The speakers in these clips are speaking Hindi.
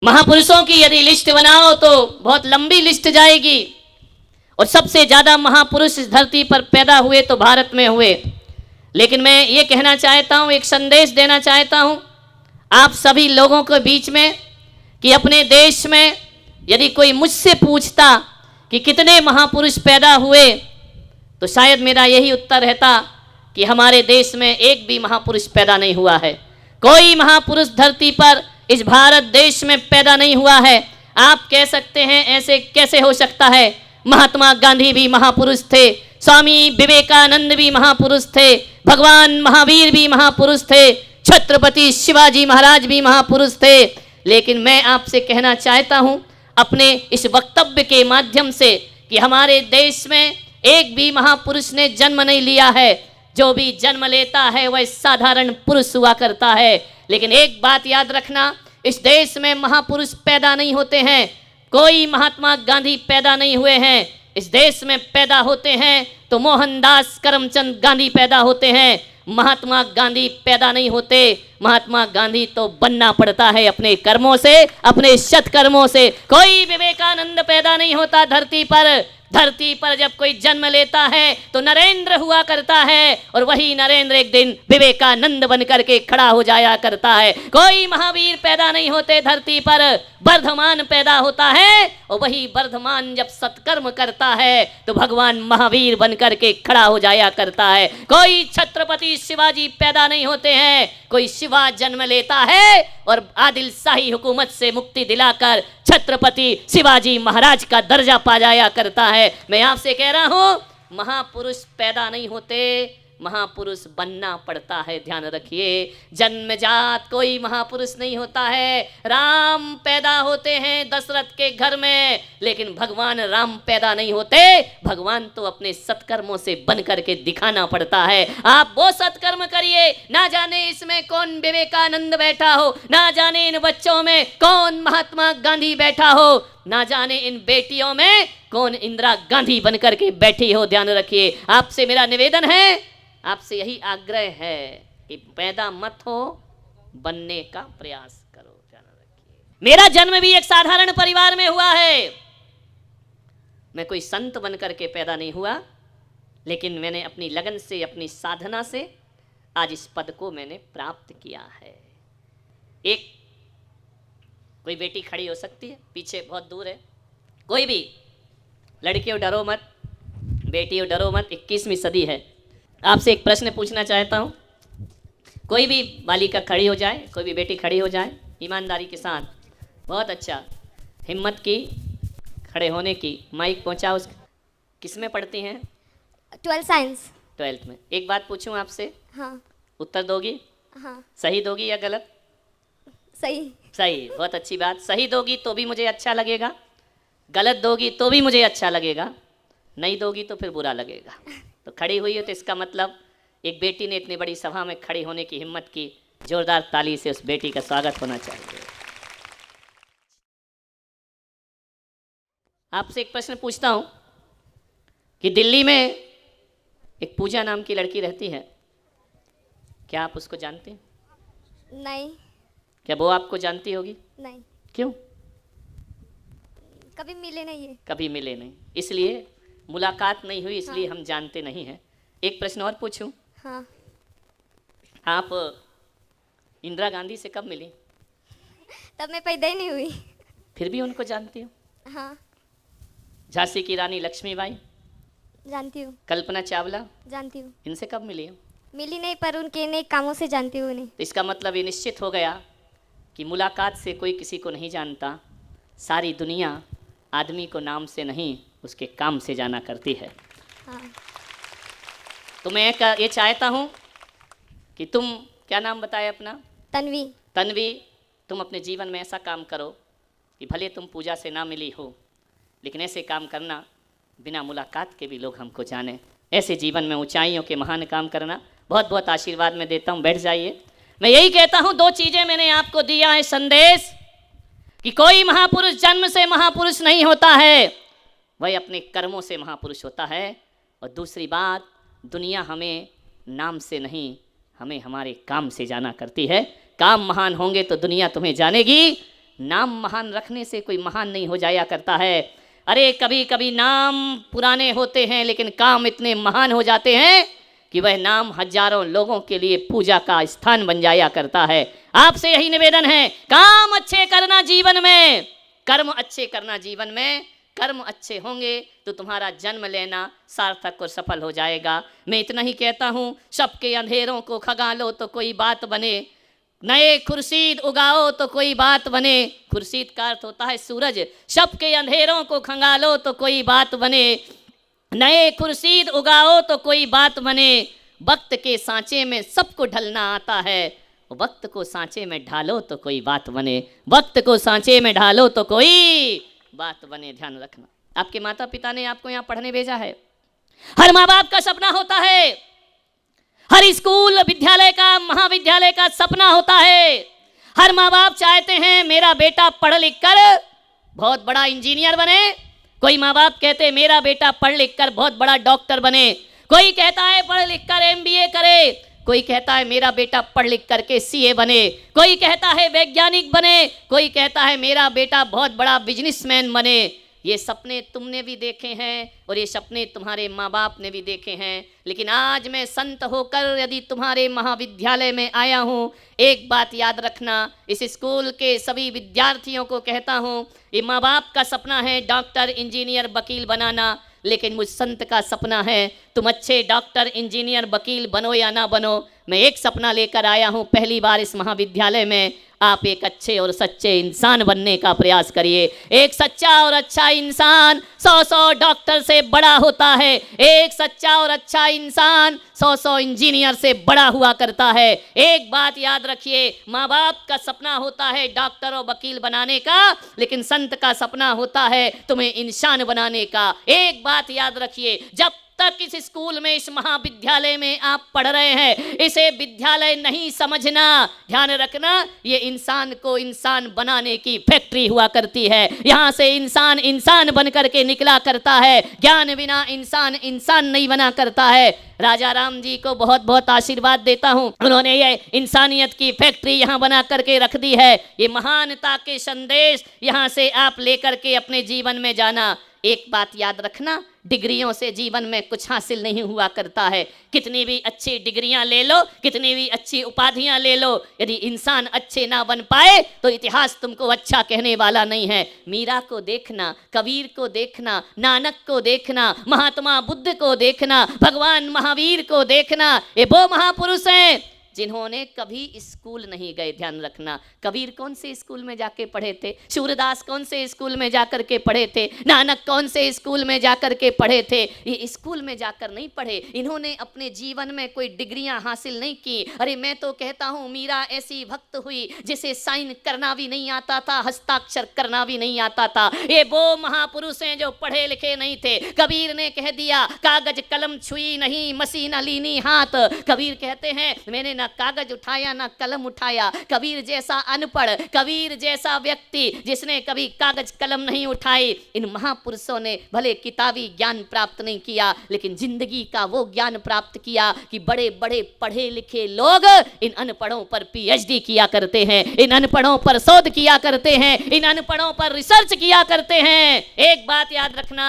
महापुरुषों की यदि लिस्ट बनाओ तो बहुत लंबी लिस्ट जाएगी। और सबसे ज्यादा महापुरुष इस धरती पर पैदा हुए तो भारत में हुए। लेकिन मैं ये कहना चाहता हूं, एक संदेश देना चाहता हूं आप सभी लोगों के बीच में कि अपने देश में यदि कोई मुझसे पूछता कि कितने महापुरुष पैदा हुए तो शायद मेरा यही उत्तर रहता कि हमारे देश में एक भी महापुरुष पैदा नहीं हुआ है। कोई महापुरुष धरती पर इस भारत देश में पैदा नहीं हुआ है। आप कह सकते हैं ऐसे कैसे हो सकता है? महात्मा गांधी भी महापुरुष थे, स्वामी विवेकानंद भी महापुरुष थे, भगवान महावीर भी महापुरुष थे, छत्रपति शिवाजी महाराज भी महापुरुष थे। लेकिन मैं आपसे कहना चाहता हूं अपने इस वक्तव्य के माध्यम से कि हमारे देश में एक भी महापुरुष ने जन्म नहीं लिया है। जो भी जन्म लेता है वह साधारण पुरुष हुआ करता है। लेकिन एक बात याद रखना, इस देश में महापुरुष पैदा नहीं होते हैं। कोई महात्मा गांधी पैदा नहीं हुए हैं। इस देश में पैदा होते हैं तो मोहनदास करमचंद गांधी पैदा होते हैं। महात्मा गांधी पैदा नहीं होते। महात्मा गांधी तो बनना पड़ता है अपने कर्मों से, अपने सत्कर्मों से। कोई विवेकानंद पैदा नहीं होता धरती पर। धरती पर जब कोई जन्म लेता है तो नरेंद्र हुआ करता है और वही नरेंद्र एक दिन विवेकानंद बन करके खड़ा हो जाया करता है। कोई महावीर पैदा नहीं होते धरती पर, वर्धमान पैदा होता है और वही वर्धमान जब सत्कर्म करता है तो भगवान महावीर बन करके खड़ा हो जाया करता है। कोई छत्रपति शिवाजी पैदा नहीं होते हैं। कोई शिवा जन्म लेता है और आदिल शाही हुकूमत से मुक्ति दिलाकर छत्रपति शिवाजी महाराज का दर्जा पा जाया करता है। मैं आपसे कह रहा हूं महापुरुष पैदा नहीं होते, महापुरुष बनना पड़ता है। ध्यान रखिए, जन्मजात कोई महापुरुष नहीं होता है। राम पैदा होते हैं दशरथ के घर में, लेकिन भगवान राम पैदा नहीं होते। भगवान तो अपने सत्कर्मों से बन करके दिखाना पड़ता है। आप वो सत्कर्म करिए, ना जाने इसमें कौन विवेकानंद बैठा हो, ना जाने इन बच्चों में कौन महात्मा गांधी बैठा हो, ना जाने इन बेटियों में कौन इंदिरा गांधी बन करके बैठी हो। ध्यान रखिए, आपसे मेरा निवेदन है, आपसे यही आग्रह है कि पैदा मत हो, बनने का प्रयास करो। ध्यान रखिए, मेरा जन्म भी एक साधारण परिवार में हुआ है। मैं कोई संत बन करके पैदा नहीं हुआ, लेकिन मैंने अपनी लगन से, अपनी साधना से आज इस पद को मैंने प्राप्त किया है। एक कोई बेटी खड़ी हो सकती है, पीछे बहुत दूर है। कोई भी लड़कियों डरो मत, बेटियों डरो मत, 21वीं सदी है। आपसे एक प्रश्न पूछना चाहता हूँ, कोई भी बालिका खड़ी हो जाए, कोई भी बेटी खड़ी हो जाए ईमानदारी के साथ। बहुत अच्छा, हिम्मत की खड़े होने की। माइक पहुँचाओ। किस में पढ़ती हैं? 12 साइंस। 12th में। एक बात पूछूं आपसे? हाँ। उत्तर दोगी? हाँ। सही दोगी या गलत? सही। सही, बहुत अच्छी बात। सही दोगी तो भी मुझे अच्छा लगेगा, गलत दोगी तो भी मुझे अच्छा लगेगा, नहीं दोगी तो फिर बुरा लगेगा। तो खड़ी हुई हो तो इसका मतलब एक बेटी ने इतनी बड़ी सभा में खड़ी होने की हिम्मत की। जोरदार ताली से उस बेटी का स्वागत होना चाहिए। आपसे एक प्रश्न पूछता हूं कि दिल्ली में एक पूजा नाम की लड़की रहती है, क्या आप उसको जानते हैं? नहीं। क्या वो आपको जानती होगी? नहीं। क्यों? कभी मिले नहीं है। कभी मिले नहीं, इसलिए मुलाकात नहीं हुई, इसलिए हम जानते नहीं हैं। एक प्रश्न और पूछूं? हाँ। आप इंदिरा गांधी से कब मिली? तब मैं पैदा ही नहीं हुई। फिर भी उनको जानती हो? हाँ। झांसी की रानी लक्ष्मीबाई, जानती हूँ। कल्पना चावला, जानती हूँ। इनसे कब मिली हो? मिली नहीं, पर उनके नए कामों से जानती हूँ उन्हें। तो इसका मतलब ये निश्चित हो गया कि मुलाकात से कोई किसी को नहीं जानता। सारी दुनिया आदमी को नाम से नहीं, उसके काम से जाना करती है। हाँ। तो मैं ये चाहता हूँ कि तुम, क्या नाम बताया अपना? तन्वी। तन्वी, तुम अपने जीवन में ऐसा काम करो कि भले तुम पूजा से ना मिली हो, लेकिन ऐसे काम करना बिना मुलाकात के भी लोग हमको जाने। ऐसे जीवन में ऊंचाइयों के महान काम करना। बहुत बहुत आशीर्वाद मैं देता हूँ, बैठ जाइए। मैं यही कहता हूँ, 2 चीज़ें मैंने आपको दिया है संदेश कि कोई महापुरुष जन्म से महापुरुष नहीं होता है, वह अपने कर्मों से महापुरुष होता है। और दूसरी बात, दुनिया हमें नाम से नहीं, हमें हमारे काम से जाना करती है। काम महान होंगे तो दुनिया तुम्हें जानेगी, नाम महान रखने से कोई महान नहीं हो जाया करता है। अरे कभी कभी नाम पुराने होते हैं लेकिन काम इतने महान हो जाते हैं कि वह नाम हजारों लोगों के लिए पूजा का स्थान बन जाया करता है। आपसे यही निवेदन है, काम अच्छे करना जीवन में, कर्म अच्छे करना जीवन में। कर्म अच्छे होंगे तो तुम्हारा जन्म लेना सार्थक और सफल हो जाएगा। मैं इतना ही कहता हूँ, सबके अंधेरों को खगा लो तो कोई बात बने, नए खुर्शीद उगाओ तो कोई बात बने। खुर्शीद का अर्थ होता है सूरज। सबके अंधेरों को खंगालो तो कोई बात बने, नए खुर्शीद उगाओ तो कोई बात बने। वक्त के सांचे में सबको ढलना आता है, वक्त को सांचे में ढालो तो कोई बात बने। वक्त को सांचे में ढालो तो कोई बात बने। ध्यान रखना, आपके माता पिता ने आपको यहाँ पढ़ने भेजा है। हर माँ बाप का सपना होता है, हर स्कूल विद्यालय का महाविद्यालय का सपना होता है। हर माँ बाप चाहते हैं मेरा बेटा पढ़ लिख कर बहुत बड़ा इंजीनियर बने। कोई माँ बाप कहते हैं मेरा बेटा पढ़ लिख कर बहुत बड़ा डॉक्टर बने। कोई कहता है पढ़ लिख कर MBA करे। कोई कहता है मेरा बेटा पढ़ लिख करके CA बने। कोई कहता है वैज्ञानिक बने। कोई कहता है मेरा बेटा बहुत बड़ा बिजनेसमैन बने। ये सपने तुमने भी देखे हैं और ये सपने तुम्हारे माँ बाप ने भी देखे हैं। लेकिन आज मैं संत होकर यदि तुम्हारे महाविद्यालय में आया हूँ, एक बात याद रखना, इस स्कूल के सभी विद्यार्थियों को कहता हूँ, ये माँ बाप का सपना है डॉक्टर इंजीनियर वकील बनाना, लेकिन मुझ संत का सपना है तुम अच्छे डॉक्टर इंजीनियर वकील बनो या ना बनो, मैं एक सपना लेकर आया हूँ। पहली बार इस महाविद्यालय में आप एक अच्छे और सच्चे इंसान बनने का प्रयास करिए। एक सच्चा और अच्छा इंसान 100 डॉक्टर से बड़ा होता है। एक सच्चा और अच्छा इंसान 100 इंजीनियर से बड़ा हुआ करता है। एक बात याद रखिए, माँ बाप का सपना होता है डॉक्टर और वकील बनाने का, लेकिन संत का सपना होता है तुम्हें इंसान बनाने का। एक बात याद रखिए, जब तक इस स्कूल में, इस महाविद्यालय में आप पढ़ रहे हैं, इसे विद्यालय नहीं समझना। ध्यान रखना, ये इंसान को इंसान बनाने की फैक्ट्री हुआ करती है। यहाँ से इंसान इंसान बन करके निकला करता है। ज्ञान बिना इंसान इंसान नहीं बना करता है। राजा राम जी को बहुत बहुत आशीर्वाद देता हूँ, उन्होंने ये इंसानियत की फैक्ट्री यहाँ बना करके रख दी है। ये महानता के संदेश यहाँ से आप लेकर के अपने जीवन में जाना। एक बात याद रखना, डिग्रियों से जीवन में कुछ हासिल नहीं हुआ करता है। कितनी भी अच्छी डिग्रियां ले लो, कितनी भी अच्छी उपाधियां ले लो, यदि इंसान अच्छे ना बन पाए तो इतिहास तुमको अच्छा कहने वाला नहीं है। मीरा को देखना, कबीर को देखना, नानक को देखना, महात्मा बुद्ध को देखना, भगवान महावीर को देखना, ये वो महापुरुष हैं जिन्होंने कभी स्कूल नहीं गए। ध्यान रखना, कबीर कौन से स्कूल में जाके पढ़े थे? सूरदास कौन से स्कूल में जाकर के पढ़े थे? नानक कौन से स्कूल में जाकर के पढ़े थे? ये स्कूल में जाकर नहीं पढ़े, इन्होंने अपने जीवन में कोई डिग्रियां हासिल नहीं की। अरे मैं तो कहता हूँ, मीरा ऐसी भक्त हुई जिसे साइन करना भी नहीं आता था, हस्ताक्षर करना भी नहीं आता था। ये वो महापुरुष हैं जो पढ़े लिखे नहीं थे। कबीर ने कह दिया, कागज कलम छुई नहीं, मसी न लीनी हाथ। कबीर कहते हैं, मैंने ना कागज उठाया ना कलम उठाया। कबीर जैसा अनपढ़, कबीर जैसा व्यक्ति जिसने कभी कागज कलम नहीं उठाई, इन महापुरुषों ने भले किताबी ज्ञान प्राप्त नहीं किया, लेकिन जिंदगी का वो ज्ञान प्राप्त किया कि बड़े बड़े पढ़े लिखे लोग इन अनपढ़ों पर PhD किया करते हैं, इन अनपढ़ों पर शोध किया करते हैं, इन अनपढ़ों पर रिसर्च किया करते हैं। एक बात याद रखना,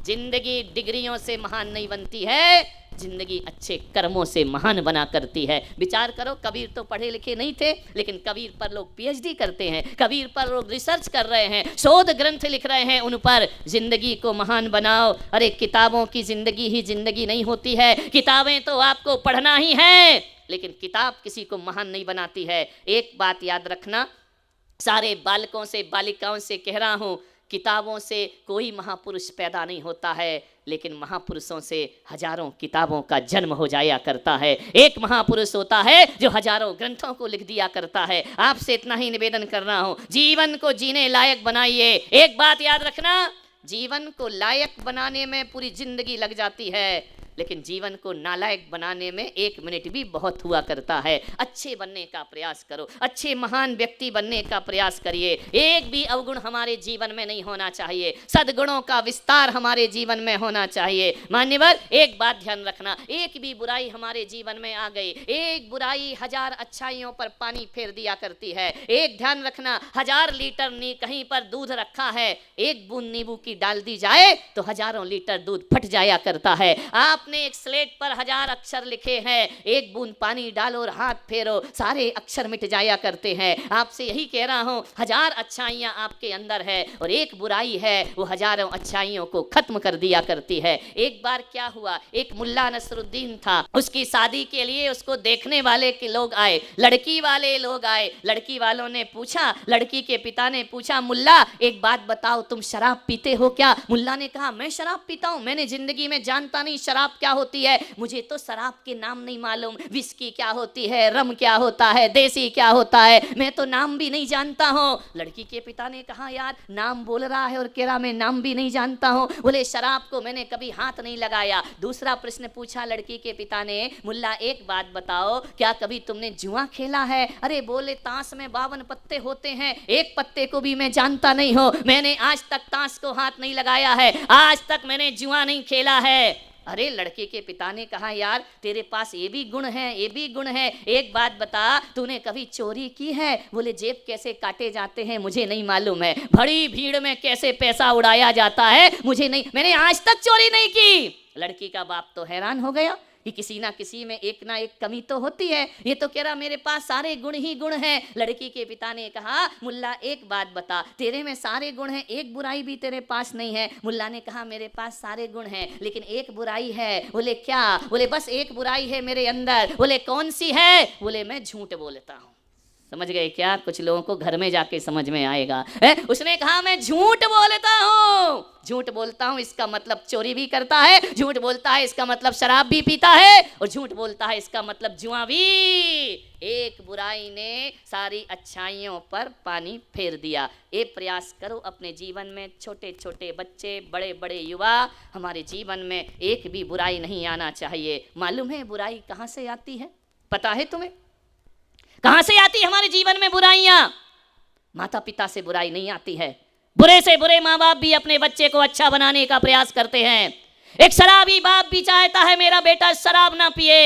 जिंदगी डिग्रियों से महान नहीं बनती है, जिंदगी अच्छे कर्मों से महान बना करती है। विचार करो, कबीर तो पढ़े लिखे नहीं थे, लेकिन कबीर पर लोग PhD करते हैं, कबीर पर लोग रिसर्च कर रहे हैं, शोध ग्रंथ लिख रहे हैं उन पर। जिंदगी को महान बनाओ। अरे किताबों की जिंदगी ही जिंदगी नहीं होती है। किताबें तो आपको पढ़ना ही है, लेकिन किताब किसी को महान नहीं बनाती है। एक बात याद रखना, सारे बालकों से बालिकाओं से कह रहा हूँ, किताबों से कोई महापुरुष पैदा नहीं होता है, लेकिन महापुरुषों से हजारों किताबों का जन्म हो जाया करता है। एक महापुरुष होता है जो हजारों ग्रंथों को लिख दिया करता है। आपसे इतना ही निवेदन कर रहा हूँ, जीवन को जीने लायक बनाइए। एक बात याद रखना, जीवन को लायक बनाने में पूरी जिंदगी लग जाती है, लेकिन जीवन को नालायक बनाने में 1 मिनट भी बहुत हुआ करता है। अच्छे बनने का प्रयास करो, अच्छे महान व्यक्ति बनने का प्रयास करिए। एक भी अवगुण हमारे जीवन में नहीं होना चाहिए, सद्गुणों का विस्तार हमारे जीवन में होना चाहिए। मान्यवर, एक बात ध्यान रखना, एक भी बुराई हमारे जीवन में आ गई, एक बुराई 1000 अच्छाइयों पर पानी फेर दिया करती है। एक ध्यान रखना, 1000 लीटर कहीं पर दूध रखा है, एक बूंद नींबू की डाल दी जाए तो हजारों लीटर दूध फट जाया करता है। आपने एक स्लेट पर 1000 अक्षर लिखे हैं, एक बूंद पानी डालो और हाथ फेरो, सारे अक्षर मिट जाया करते हैं। आपसे यही कह रहा हूं, 1000 अच्छाइयां आपके अंदर है और एक बुराई है, वो हजारों अच्छाइयों को खत्म कर दिया करती है। एक बार क्या हुआ, एक मुल्ला नसरुद्दीन था, उसकी शादी के लिए उसको देखने वाले के लोग आए, लड़की वाले लोग आए। लड़की वालों ने पूछा, लड़की के पिता ने पूछा, मुल्ला एक बात बताओ, तुम शराब पीते हो क्या? मुल्ला ने कहा, मैं शराब पीता हूं? मैंने जिंदगी में जानता नहीं शराब क्या होती है, मुझे तो शराब के नाम नहीं मालूम, विस्की क्या होती है, रम क्या होता है, देसी क्या होता है, मैं तो नाम भी नहीं जानता हूं। लड़की के पिता ने कहा, यार नाम बोल रहा है और कह रहा मैं नाम भी नहीं जानता हूं। बोले शराब को मैंने कभी हाथ नहीं लगाया। दूसरा प्रश्न पूछा लड़की के पिता ने, मुल्ला एक बात बताओ, क्या कभी तुमने जुआ खेला है? अरे बोले ताश में 52 पत्ते होते हैं, एक पत्ते को भी मैं जानता नहीं हूं, मैंने आज तक ताश को हाथ नहीं लगाया है, आज तक मैंने जुआ नहीं खेला है। अरे लड़के के पिता ने कहा, यार तेरे पास ये भी गुण है, ये भी गुण है, एक बात बता, तूने कभी चोरी की है? बोले जेब कैसे काटे जाते हैं मुझे नहीं मालूम है, बड़ी भीड़ में कैसे पैसा उड़ाया जाता है मुझे नहीं, मैंने आज तक चोरी नहीं की। लड़की का बाप तो हैरान हो गया कि किसी ना किसी में एक ना एक कमी तो होती है, ये तो कह रहा मेरे पास सारे गुण ही गुण हैं। लड़की के पिता ने कहा, मुल्ला एक बात बता, तेरे में सारे गुण हैं, एक बुराई भी तेरे पास नहीं है? मुल्ला ने कहा, मेरे पास सारे गुण हैं लेकिन एक बुराई है। बोले क्या? बोले बस एक बुराई है मेरे अंदर। बोले कौन सी है? बोले मैं झूठ बोलता हूँ। समझ गए क्या? कुछ लोगों को घर में जाके समझ में आएगा है? उसने कहा मैं झूठ बोलता हूँ। झूठ बोलता हूँ इसका मतलब चोरी भी करता है, झूठ बोलता है इसका मतलब शराब भी पीता है, और झूठ बोलता है इसका मतलब जुआ भी। एक बुराई ने सारी अच्छाइयों पर पानी फेर दिया। एक प्रयास करो अपने जीवन में, छोटे छोटे बच्चे, बड़े बड़े युवा, हमारे जीवन में एक भी बुराई नहीं आना चाहिए। मालूम है बुराई कहाँ से आती है? पता है तुम्हें कहां से आती है हमारे जीवन में बुराइयां? माता पिता से बुराई नहीं आती है। बुरे से बुरे माँ बाप भी अपने बच्चे को अच्छा बनाने का प्रयास करते हैं। एक शराबी बाप भी चाहता है मेरा बेटा शराब ना पिए,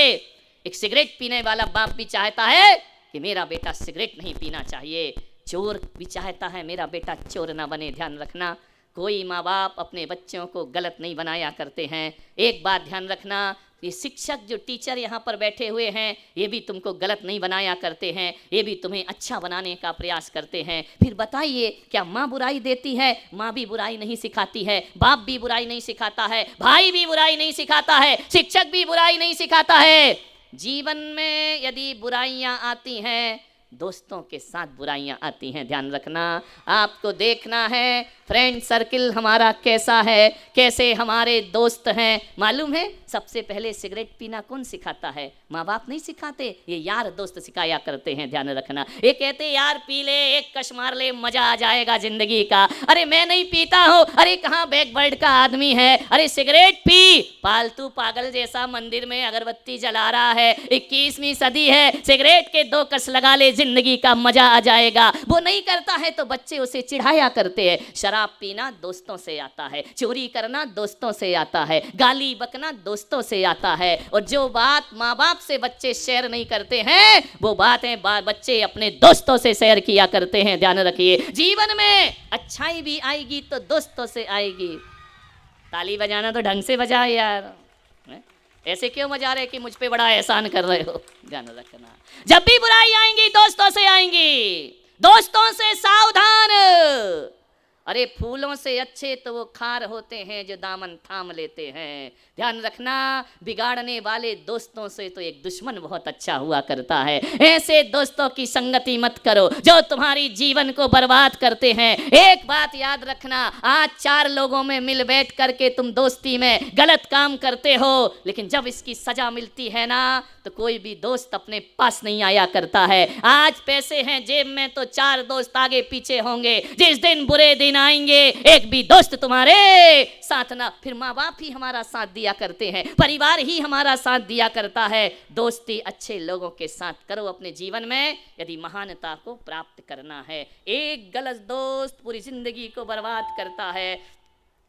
एक सिगरेट पीने वाला बाप भी चाहता है कि मेरा बेटा सिगरेट नहीं पीना चाहिए, चोर भी चाहता है मेरा बेटा चोर ना बने। ध्यान रखना, कोई माँ बाप अपने बच्चों को गलत नहीं बनाया करते हैं। एक बात ध्यान रखना, ये शिक्षक जो टीचर यहाँ पर बैठे हुए हैं ये भी तुमको गलत नहीं बनाया करते हैं, ये भी तुम्हें अच्छा बनाने का प्रयास करते हैं। फिर बताइए, क्या माँ बुराई देती है? माँ भी बुराई नहीं सिखाती है, बाप भी बुराई नहीं सिखाता है, भाई भी बुराई नहीं सिखाता है, शिक्षक भी बुराई नहीं सिखाता है। जीवन में यदि बुराइयाँ आती हैं, दोस्तों के साथ बुराइयां आती हैं। ध्यान रखना, आपको देखना है फ्रेंड सर्किल हमारा कैसा है, कैसे हमारे दोस्त हैं। मालूम है सबसे पहले सिगरेट पीना कौन सिखाता है? माँ बाप नहीं सिखाते, ये यार दोस्त सिखाया करते हैं। ध्यान रखना, ये कहते यार पी ले, एक कश मार ले, मजा आ जाएगा जिंदगी का। अरे मैं नहीं पीता हूँ, अरे कहाँ बैकवर्ड का आदमी है, अरे सिगरेट पी। पालतू पागल जैसा मंदिर में अगरबत्ती जला रहा है, 21वीं सदी है, सिगरेट के 2 कस लगा ले, जिंदगी का मजा आ जाएगा। वो नहीं करता है तो बच्चे उसे चिढ़ाया करते हैं। शराब पीना दोस्तों से आता है, चोरी करना दोस्तों से आता है, गाली बकना दोस्तों से आता है, और जो बात माँ बाप से बच्चे शेयर नहीं करते हैं वो बातें बच्चे अपने दोस्तों से शेयर किया करते हैं। ध्यान रखिए, जीवन में अच्छाई भी आएगी तो दोस्तों से आएगी। ताली बजाना तो ढंग से बजाए यार, ऐसे क्यों बजा रहे कि मुझ पे बड़ा एहसान कर रहे हो? ध्यान रखना, जब भी बुराई आएंगी दोस्तों से आएंगी, दोस्तों से सावधान। अरे फूलों से अच्छे तो वो खार होते हैं जो दामन थाम लेते हैं। ध्यान रखना, बिगाड़ने वाले दोस्तों से तो एक दुश्मन बहुत अच्छा हुआ करता है। ऐसे दोस्तों की संगति मत करो जो तुम्हारी जीवन को बर्बाद करते हैं। एक बात याद रखना, आज 4 लोगों में मिल बैठ करके तुम दोस्ती में गलत काम करते हो, लेकिन जब इसकी सजा मिलती है ना तो कोई भी दोस्त अपने पास नहीं आया करता है। आज पैसे हैं जेब में तो 4 दोस्त आगे पीछे होंगे, जिस दिन बुरे दिन आएंगे एक भी दोस्त तुम्हारे साथ ना। फिर माँ बाप ही हमारा साथ दिया करते हैं, परिवार ही हमारा साथ दिया करता है। दोस्ती अच्छे लोगों के साथ करो अपने जीवन में, यदि महानता को प्राप्त करना है। एक गलत दोस्त पूरी जिंदगी को बर्बाद करता है।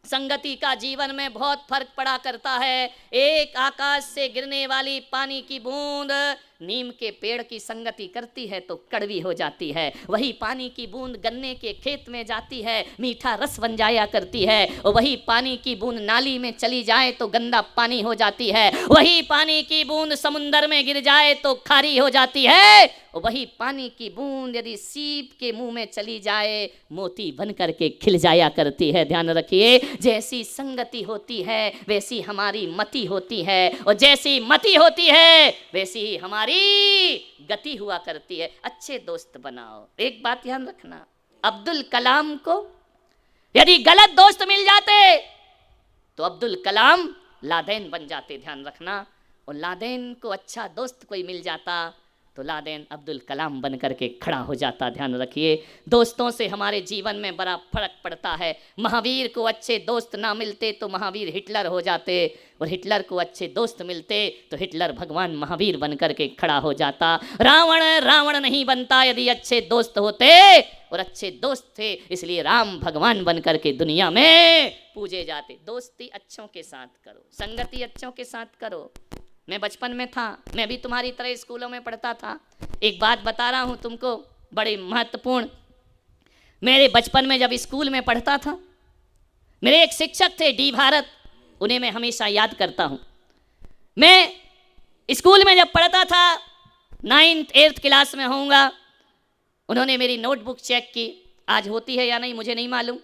संगति का जीवन में बहुत फर्क पड़ा करता है। एक आकाश से गिरने वाली पानी की बूंद नीम के पेड़ की संगति करती है तो कड़वी हो जाती है। वही पानी की बूंद गन्ने के खेत में जाती है, मीठा रस बन जाया करती है। और वही पानी की बूंद नाली में चली जाए तो गंदा पानी हो जाती है। वही पानी की बूंद समुंदर में गिर जाए तो खारी हो जाती है। और वही पानी की बूंद यदि सीप के मुंह में चली जाए मोती बन करके खिल जाया करती है। ध्यान रखिए, जैसी संगति होती है वैसी हमारी मति होती है, और जैसी मति होती है वैसी ही हमारी गति हुआ करती है। अच्छे दोस्त बनाओ। एक बात ध्यान रखना, अब्दुल कलाम को यदि गलत दोस्त मिल जाते तो अब्दुल कलाम लादेन बन जाते। ध्यान रखना, और लादेन को अच्छा दोस्त कोई मिल जाता तो लादेन अब्दुल कलाम बन करके खड़ा हो जाता। ध्यान रखिए, दोस्तों से हमारे जीवन में बड़ा फर्क पड़ता है। महावीर को अच्छे दोस्त ना मिलते तो महावीर हिटलर हो जाते, और हिटलर को अच्छे दोस्त मिलते तो हिटलर भगवान महावीर बन करके खड़ा हो जाता। रावण रावण नहीं बनता यदि अच्छे दोस्त होते, और अच्छे दोस्त थे इसलिए राम भगवान बन करके दुनिया में पूजे जाते। दोस्ती अच्छों के साथ करो, संगति अच्छों के साथ करो। मैं बचपन में था, मैं भी तुम्हारी तरह स्कूलों में पढ़ता था। एक बात बता रहा हूँ तुमको बड़ी महत्वपूर्ण। मेरे बचपन में जब स्कूल में पढ़ता था, मेरे एक शिक्षक थे डी भारत, उन्हें मैं हमेशा याद करता हूँ। मैं स्कूल में जब पढ़ता था 9th 8th क्लास में होऊंगा, उन्होंने मेरी नोटबुक चेक की। आज होती है या नहीं मुझे नहीं मालूम,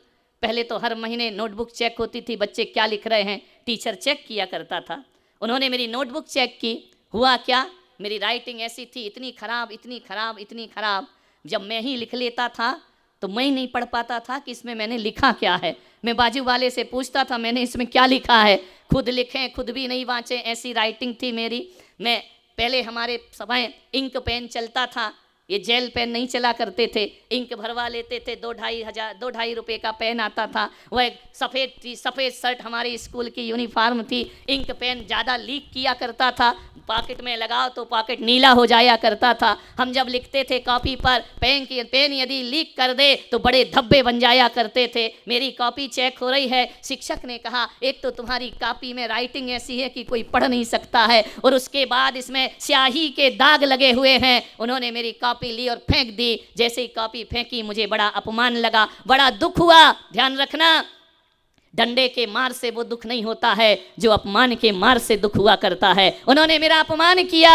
पहले तो हर महीने नोटबुक चेक होती थी, बच्चे क्या लिख रहे हैं टीचर चेक किया करता था। उन्होंने मेरी नोटबुक चेक की। हुआ क्या, मेरी राइटिंग ऐसी थी, इतनी खराब इतनी खराब इतनी खराब, जब मैं ही लिख लेता था तो मैं ही नहीं पढ़ पाता था कि इसमें मैंने लिखा क्या है। मैं बाजू वाले से पूछता था मैंने इसमें क्या लिखा है, खुद लिखें खुद भी नहीं वाँचें, ऐसी राइटिंग थी मेरी। मैं पहले हमारे समय इंक पेन चलता था, ये जेल पेन नहीं चला करते थे, इंक भरवा लेते थे। 2-2.5 रुपए का पेन आता था। वह सफ़ेद शर्ट हमारी स्कूल की यूनिफॉर्म थी। इंक पेन ज़्यादा लीक किया करता था, पॉकेट में लगाओ तो पॉकेट नीला हो जाया करता था। हम जब लिखते थे कॉपी पर, पेन यदि लीक कर दे तो बड़े धब्बे बन जाया करते थे। मेरी कॉपी चेक हो रही है, शिक्षक ने कहा एक तो तुम्हारी कॉपी में राइटिंग ऐसी है कि कोई पढ़ नहीं सकता है, और उसके बाद इसमें स्याही के दाग लगे हुए हैं। उन्होंने मेरी कॉपी ली और फेंक दी। जैसे ही कॉपी फेंकी मुझे बड़ा अपमान लगा, बड़ा दुख हुआ। ध्यान रखना, डंडे के मार से वो दुख नहीं होता है जो अपमान के मार से दुख हुआ करता है। उन्होंने मेरा अपमान किया,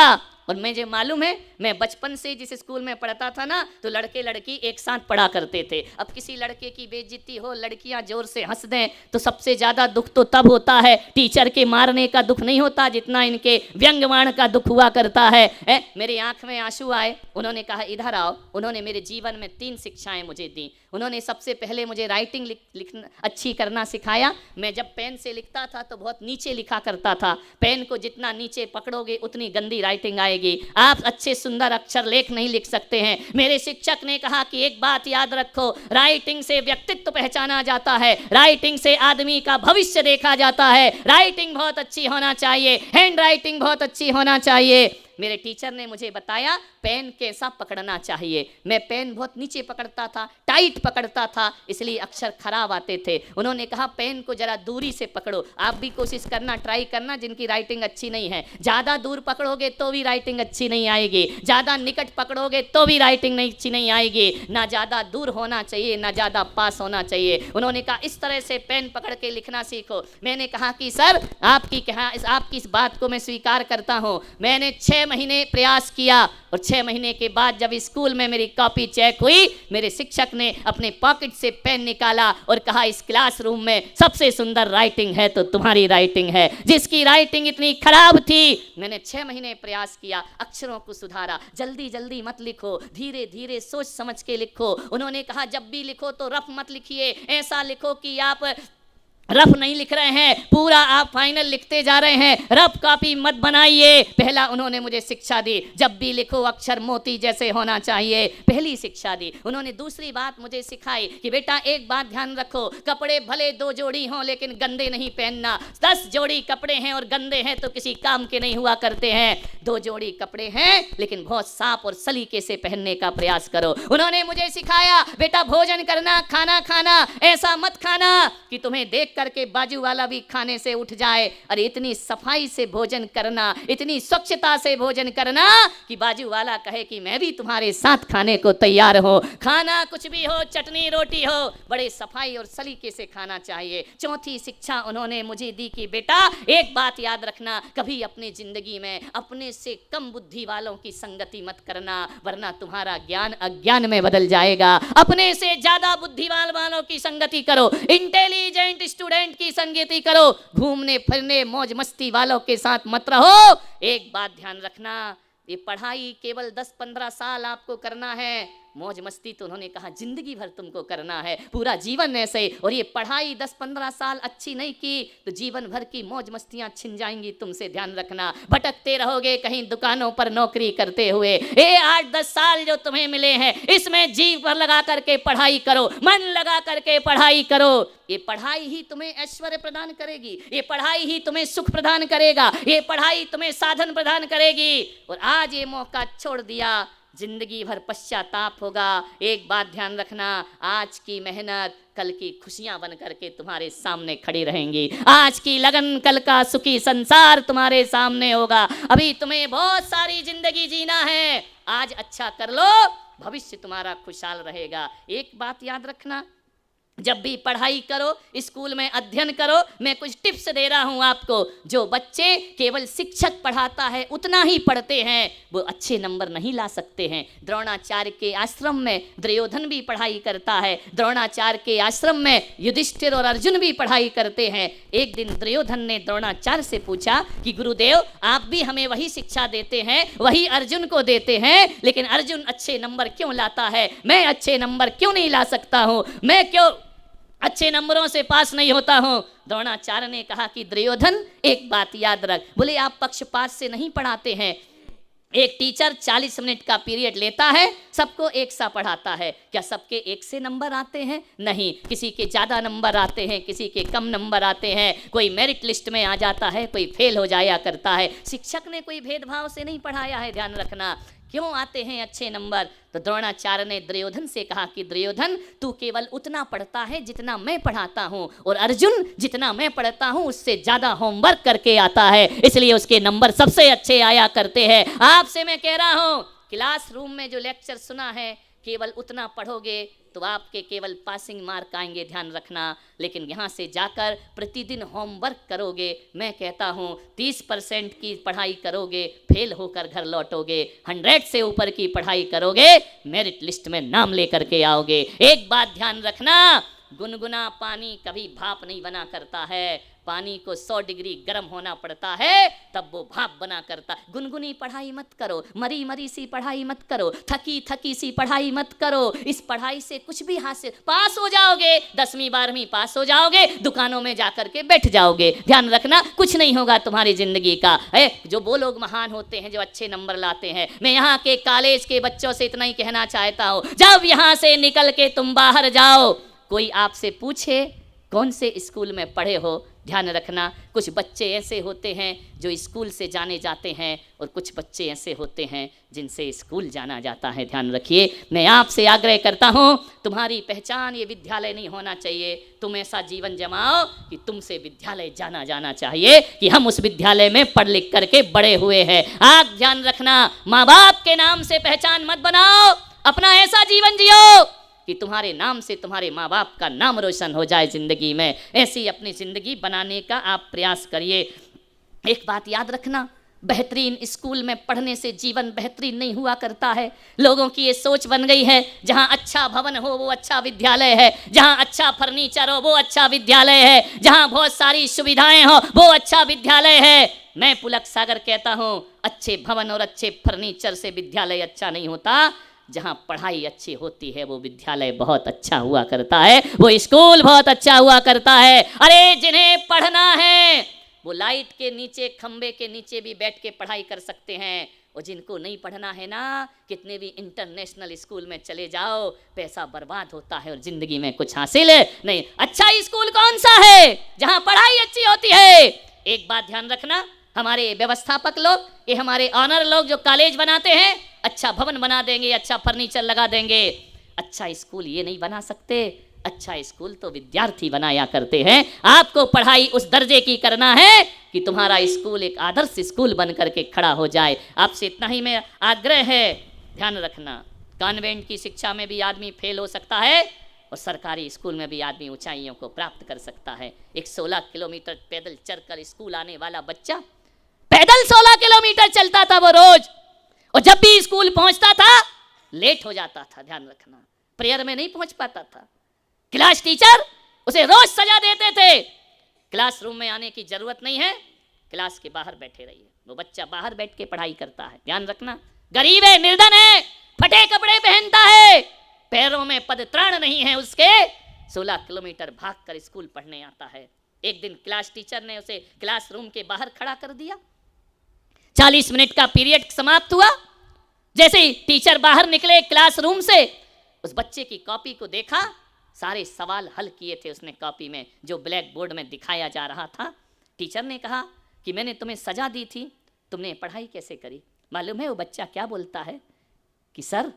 और मुझे मालूम है मैं बचपन से जिस स्कूल में पढ़ता था ना तो लड़के लड़की एक साथ पढ़ा करते थे। अब किसी लड़के की बेइज्जती हो, लड़कियां जोर से हंस दें तो सबसे ज़्यादा दुख तो तब होता है, टीचर के मारने का दुख नहीं होता जितना इनके व्यंग्यवाण का दुख हुआ करता है। मेरी आंख में आंसू आए। उन्होंने कहा इधर आओ। उन्होंने मेरे जीवन में 3 शिक्षाएं मुझे दी। उन्होंने सबसे पहले मुझे राइटिंग लिखना अच्छी करना सिखाया। मैं जब पेन से लिखता था तो बहुत नीचे लिखा करता था। पेन को जितना नीचे पकड़ोगे उतनी गंदी राइटिंग आएगी, आप अच्छे सुंदर अक्षर लेख नहीं लिख सकते हैं। मेरे शिक्षक ने कहा कि एक बात याद रखो, राइटिंग से व्यक्तित्व पहचाना जाता है, राइटिंग से आदमी का भविष्य देखा जाता है। राइटिंग बहुत अच्छी होना चाहिए, हैंड राइटिंग बहुत अच्छी होना चाहिए। मेरे टीचर ने मुझे बताया पेन कैसा पकड़ना चाहिए। मैं पेन बहुत नीचे पकड़ता था, टाइट पकड़ता था, इसलिए अक्षर खराब आते थे। उन्होंने कहा पेन को जरा दूरी से पकड़ो। आप भी कोशिश करना, ट्राई करना, जिनकी राइटिंग अच्छी नहीं है। ज़्यादा दूर पकड़ोगे तो भी राइटिंग अच्छी नहीं आएगी, ज़्यादा निकट पकड़ोगे तो भी राइटिंग नहीं अच्छी नहीं आएगी। ना ज़्यादा दूर होना चाहिए, ना ज़्यादा पास होना चाहिए। उन्होंने कहा इस तरह से पेन पकड़ के लिखना सीखो। मैंने कहा कि सर आपकी इस बात को मैं स्वीकार करता हूँ। मैंने 6 महीने प्रयास किया, और 6 महीने के बाद जब स्कूल में मेरी कॉपी चेक हुई, मेरे शिक्षक ने अपने पॉकेट से पेन निकाला और कहा इस क्लासरूम में सबसे सुंदर राइटिंग है तो तुम्हारी राइटिंग है। जिसकी राइटिंग इतनी खराब थी, मैंने 6 महीने प्रयास किया, अक्षरों को सुधारा। जल्दी जल्दी मत लिखो, धीरे धीरे सोच समझ के लिखो। उन्होंने कहा जब भी लिखो तो रफ मत लिखिए, ऐसा लिखो कि आप रफ नहीं लिख रहे हैं, पूरा आप फाइनल लिखते जा रहे हैं, रफ कॉपी मत बनाइए। पहला उन्होंने मुझे शिक्षा दी, जब भी लिखो अक्षर मोती जैसे होना चाहिए, पहली शिक्षा दी। उन्होंने दूसरी बात मुझे सिखाई कि बेटा एक बात ध्यान रखो, कपड़े भले 2 जोड़ी हों लेकिन गंदे नहीं पहनना। 10 जोड़ी कपड़े हैं और गंदे हैं तो किसी काम के नहीं हुआ करते हैं। 2 जोड़ी कपड़े हैं लेकिन बहुत साफ और सलीके से पहनने का प्रयास करो। उन्होंने मुझे सिखाया बेटा भोजन करना, खाना खाना, ऐसा मत खाना कि तुम्हें देख करके बाजू वाला भी खाने से उठ जाए। अरे इतनी सफाई से भोजन करना, इतनी स्वच्छता से भोजन करना कि बाजू वाला कहे कि मैं भी तुम्हारे साथ खाने को तैयार हूं। खाना कुछ भी हो, चटनी रोटी हो, बड़े सफाई और सलीके से खाना चाहिए। चौथी शिक्षा उन्होंने मुझे दी कि बेटा एक बात याद रखना, कभी अपने जिंदगी में अपने से कम बुद्धि वालों की संगति मत करना, वरना तुम्हारा ज्ञान अज्ञान में बदल जाएगा। अपने से ज्यादा बुद्धिमान वालों की संगति करो, इंटेलिजेंट स्टूडेंट की संगति करो, घूमने फिरने मौज मस्ती वालों के साथ मत रहो। एक बात ध्यान रखना, ये पढ़ाई केवल 10-15 साल आपको करना है, मौज मस्ती तो उन्होंने कहा जिंदगी भर तुमको करना है, पूरा जीवन ऐसे। और ये पढ़ाई 10-15 साल अच्छी नहीं की तो जीवन भर की मौज मस्तियां छिन जाएंगी तुमसे, ध्यान रखना। भटकते रहोगे कहीं दुकानों पर नौकरी करते हुए। ये 8-10 साल जो तुम्हें मिले हैं इसमें जी पर लगा करके पढ़ाई करो, मन लगा करके पढ़ाई करो। ये पढ़ाई ही तुम्हें ऐश्वर्य प्रदान करेगी, ये पढ़ाई ही तुम्हें सुख प्रदान करेगा, ये पढ़ाई तुम्हें साधन प्रदान करेगी। और आज ये मौका छोड़ दिया, जिंदगी भर पश्चाताप होगा। एक बात ध्यान रखना, आज की मेहनत कल की खुशियां बन करके तुम्हारे सामने खड़ी रहेंगी। आज की लगन कल का सुखी संसार तुम्हारे सामने होगा। अभी तुम्हें बहुत सारी जिंदगी जीना है, आज अच्छा कर लो, भविष्य तुम्हारा खुशहाल रहेगा। एक बात याद रखना, जब भी पढ़ाई करो, स्कूल में अध्ययन करो, मैं कुछ टिप्स दे रहा हूं आपको। जो बच्चे केवल शिक्षक पढ़ाता है उतना ही पढ़ते हैं वो अच्छे नंबर नहीं ला सकते हैं। द्रोणाचार्य के आश्रम में दुर्योधन भी पढ़ाई करता है, द्रोणाचार्य के आश्रम में युधिष्ठिर और अर्जुन भी पढ़ाई करते हैं। एक दिन दुर्योधन ने द्रोणाचार्य से पूछा कि गुरुदेव आप भी हमें वही शिक्षा देते हैं, वही अर्जुन को देते हैं, लेकिन अर्जुन अच्छे नंबर क्यों लाता है, मैं अच्छे नंबर क्यों नहीं ला सकता हूं, मैं क्यों अच्छे नंबरों से पास नहीं होता हूं। द्रोणाचार्य ने कहा कि दुर्योधन एक बात याद रख, बोले आप पक्षपात से नहीं पढ़ाते हैं। एक टीचर 40 मिनट का पीरियड लेता है, सबको एक सा पढ़ाता है, क्या सबके एक से नंबर आते हैं? नहीं, किसी के ज़्यादा नंबर आते हैं, किसी के कम नंबर आते हैं, कोई मेरिट लिस्ट में आ जाता है, कोई फेल हो जाया करता है। शिक्षक ने कोई भेदभाव से नहीं पढ़ाया है, ध्यान रखना। क्यों आते हैं अच्छे नंबर? तो द्रोणाचार्य ने दुर्योधन से कहा कि दुर्योधन तू केवल उतना पढ़ता है जितना मैं पढ़ाता हूँ, और अर्जुन जितना मैं पढ़ता हूँ उससे ज़्यादा होमवर्क करके आता है, इसलिए उसके नंबर सबसे अच्छे आया करते हैं। आपसे मैं कह रहा हूँ, क्लासरूम में जो लेक्चर सुना है केवल उतना पढ़ोगे तो आपके केवल पासिंग मार्क आएंगे, ध्यान रखना। लेकिन यहाँ से जाकर प्रतिदिन होमवर्क करोगे, मैं कहता हूँ 30% की पढ़ाई करोगे, फेल होकर घर लौटोगे। 100 से ऊपर की पढ़ाई करोगे, मेरिट लिस्ट में नाम लेकर के आओगे। एक बात ध्यान रखना, गुनगुना पानी कभी भाप नहीं बना करता है, पानी को 100 डिग्री गर्म होना पड़ता है तब वो भाप बना करता। गुनगुनी पढ़ाई मत करो, मरी मरी सी पढ़ाई मत करो, थकी थकी सी पढ़ाई मत करो। इस पढ़ाई से कुछ भी हासिल, पास हो जाओगे, 10वीं 12वीं पास हो जाओगे, दुकानों में जाकर के बैठ जाओगे, ध्यान रखना कुछ नहीं होगा तुम्हारी जिंदगी का। जो वो लोग महान होते हैं जो अच्छे नंबर लाते हैं, मैं यहाँ के कॉलेज के बच्चों से इतना ही कहना चाहता हूँ, जब यहाँ से निकल के तुम बाहर जाओ, कोई आपसे पूछे कौन से स्कूल में पढ़े हो, ध्यान रखना कुछ बच्चे ऐसे होते हैं जो स्कूल से जाने जाते हैं और कुछ बच्चे ऐसे होते हैं जिनसे स्कूल जाना जाता है। ध्यान रखिए, मैं आपसे आग्रह करता हूँ, तुम्हारी पहचान ये विद्यालय नहीं होना चाहिए। तुम ऐसा जीवन जमाओ कि तुमसे विद्यालय जाना जाना चाहिए कि हम उस विद्यालय में पढ़ लिख करके बड़े हुए हैं। आप ध्यान रखना, माँ बाप के नाम से पहचान मत बनाओ, अपना ऐसा जीवन जियो कि तुम्हारे नाम से तुम्हारे माँ बाप का नाम रोशन हो जाए जिंदगी में। ऐसी अपनी जिंदगी बनाने का आप प्रयास करिए। एक बात याद रखना, बेहतरीन स्कूल में पढ़ने से जीवन बेहतरीन नहीं हुआ करता है। लोगों की ये सोच बन गई है, जहाँ अच्छा भवन हो वो अच्छा विद्यालय है, जहाँ अच्छा फर्नीचर हो वो अच्छा विद्यालय है, जहाँ बहुत सारी सुविधाएं हो वो अच्छा विद्यालय है। मैं पुलक सागर कहता हूँ, अच्छे भवन और अच्छे फर्नीचर से विद्यालय अच्छा नहीं होता। जहाँ पढ़ाई अच्छी होती है वो विद्यालय बहुत अच्छा हुआ करता है, वो स्कूल बहुत अच्छा हुआ करता है। अरे जिन्हें पढ़ना है वो लाइट के नीचे, खंबे के नीचे भी बैठ के पढ़ाई कर सकते हैं, और जिनको नहीं पढ़ना है ना, कितने भी इंटरनेशनल स्कूल में चले जाओ, पैसा बर्बाद होता है और जिंदगी में कुछ हासिल नहीं। अच्छा स्कूल कौन सा है? जहाँ पढ़ाई अच्छी होती है। एक बात ध्यान रखना, हमारे व्यवस्थापक लोग, ये हमारे ऑनर लोग जो कॉलेज बनाते हैं, अच्छा भवन बना देंगे, अच्छा फर्नीचर लगा देंगे, अच्छा स्कूल ये नहीं बना सकते। अच्छा स्कूल तो विद्यार्थी बनाया करते हैं। आपको पढ़ाई उस दर्जे की करना है कि तुम्हारा स्कूल एक आदर्श स्कूल बन करके खड़ा हो जाए। आपसे इतना ही मेरा आग्रह है, ध्यान रखना, कॉन्वेंट की शिक्षा में भी आदमी फेल हो सकता है और सरकारी स्कूल में भी आदमी ऊंचाइयों को प्राप्त कर सकता है। एक 16 किलोमीटर पैदल चलकर स्कूल आने वाला बच्चा पैदल 16 किलोमीटर चलता था वो रोज, और जब भी स्कूल पहुंचता था लेट हो जाता था। ध्यान रखना, प्रेयर में नहीं पहुंच पाता था। क्लास टीचर उसे रोज सजा देते थे, क्लासरूम में आने की जरूरत नहीं है, क्लास के बाहर बैठे रहिए। वो बच्चा बाहर बैठ के पढ़ाई करता है। ध्यान रखना, गरीब है, निर्धन है, फटे कपड़े पहनता है, पैरों में पदत्राण नहीं है उसके, 16 किलोमीटर भागकर स्कूल पढ़ने आता है। एक दिन क्लास टीचर ने उसे क्लासरूम के बाहर खड़ा कर दिया। 40 मिनट का पीरियड समाप्त हुआ। जैसे ही टीचर बाहर निकले क्लासरूम से, उस बच्चे की कॉपी को देखा, सारे सवाल हल किए थे उसने कॉपी में, जो ब्लैक बोर्ड में दिखाया जा रहा था। टीचर ने कहा कि मैंने तुम्हें सजा दी थी, तुमने पढ़ाई कैसे करी? मालूम है वो बच्चा क्या बोलता है कि सर,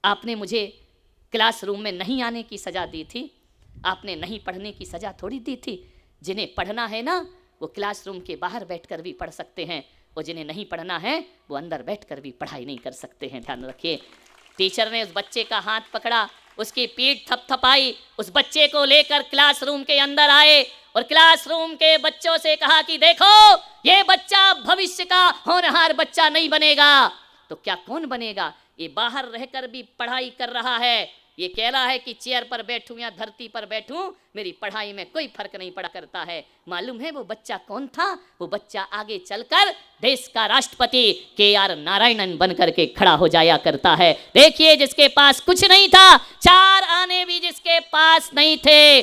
आपने मुझे क्लासरूम में नहीं आने की सज़ा दी थी, आपने नहीं पढ़ने की सज़ा थोड़ी दी थी। जिन्हें पढ़ना है ना, वो क्लासरूम के बाहर बैठकर भी पढ़ सकते हैं, और जिन्हें नहीं पढ़ना है वो अंदर बैठकर भी पढ़ाई नहीं कर सकते हैं। ध्यान रखिए। टीचर ने उस बच्चे का हाथ पकड़ा, उसकी पीठ थपथपाई, उस बच्चे को लेकर क्लासरूम के अंदर आए और क्लासरूम के बच्चों से कहा कि देखो, ये बच्चा भविष्य का होनहार बच्चा नहीं बनेगा तो क्या कौन बनेगा? ये बाहर रहकर भी पढ़ाई कर रहा है, ये कह रहा है कि चेयर पर बैठूं या धरती पर बैठूं, मेरी पढ़ाई में कोई फर्क नहीं पड़ा करता है। मालूम है वो बच्चा कौन था? वो बच्चा आगे चलकर देश का राष्ट्रपति KR नारायणन बन करके खड़ा हो जाया करता है। देखिए, जिसके पास कुछ नहीं था, 4 आने भी जिसके पास नहीं थे,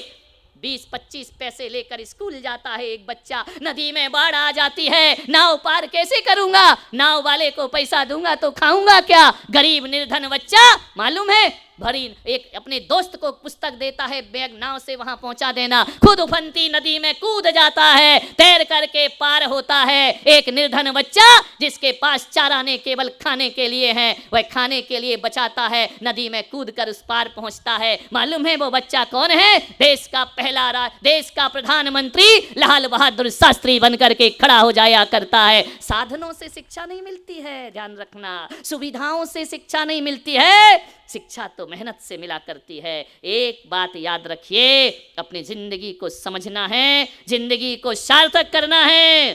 20-25 पैसे लेकर स्कूल जाता है एक बच्चा। नदी में बाढ़ आ जाती है, नाव पार कैसे करूंगा? नाव वाले को पैसा दूंगा तो खाऊंगा क्या? गरीब निर्धन बच्चा, मालूम है, भरी एक अपने दोस्त को पुस्तक देता है, बैग नाव से वहां पहुंचा देना, खुद उफनती नदी में कूद जाता है, तैर करके पार होता है। एक निर्धन बच्चा जिसके पास चाराने केवल खाने के लिए है, वह खाने के लिए बचाता है, नदी में कूद कर उस पार पहुंचता है। मालूम है वो बच्चा कौन है? देश का पहला देश का प्रधानमंत्री लाल बहादुर शास्त्री बन करके खड़ा हो जाया करता है। साधनों से शिक्षा नहीं मिलती है, ध्यान रखना, सुविधाओं से शिक्षा नहीं मिलती है, शिक्षा तो मेहनत से मिला करती है। एक बात याद रखिए, अपनी जिंदगी को समझना है, जिंदगी को सार्थक करना है,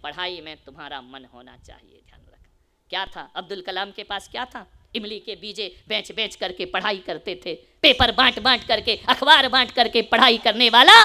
पढ़ाई में तुम्हारा मन होना चाहिए। ध्यान रख, क्या था अब्दुल कलाम के पास? क्या था? इमली के बीजे बेच बेच करके पढ़ाई करते थे, पेपर बांट बांट करके, अखबार बांट करके पढ़ाई करने वाला,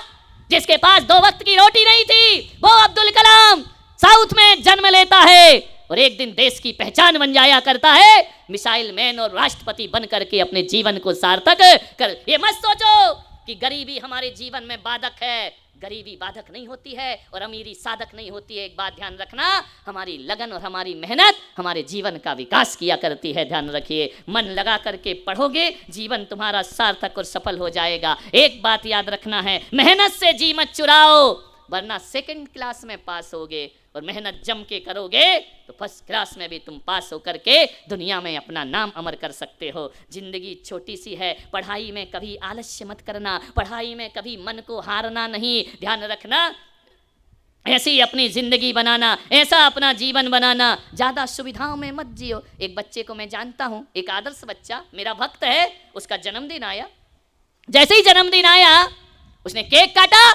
जिसके पास 2 वक्त की रोटी नहीं थी, वो अब्दुल कलाम साउथ में जन्म लेता है और एक दिन देश की पहचान बन जाया करता है, मिसाइल मैन और राष्ट्रपति बन करके अपने जीवन को सार्थक कर। ये मत सोचो कि गरीबी हमारे जीवन में बाधक है, गरीबी बाधक नहीं होती है और अमीरी साधक नहीं होती है। एक बात ध्यान रखना, हमारी लगन और हमारी मेहनत हमारे जीवन का विकास किया करती है। ध्यान रखिए, मन लगा करके पढ़ोगे, जीवन तुम्हारा सार्थक और सफल हो जाएगा। एक बात याद रखना है, मेहनत से जी मत चुराओ, वरना 2nd क्लास में पास होगे, और मेहनत जम के करोगे तो 1st क्लास में भी तुम पास होकर के दुनिया में अपना नाम अमर कर सकते हो। जिंदगी छोटी सी है, पढ़ाई में कभी आलस्य मत करना, पढ़ाई में कभी मन को हारना नहीं। ध्यान रखना, ऐसी अपनी जिंदगी बनाना, ऐसा अपना जीवन बनाना, ज़्यादा सुविधाओं में मत जियो। एक बच्चे को मैं जानता हूँ, एक आदर्श बच्चा, मेरा भक्त है, उसका जन्मदिन आया। जैसे ही जन्मदिन आया, उसने केक काटा,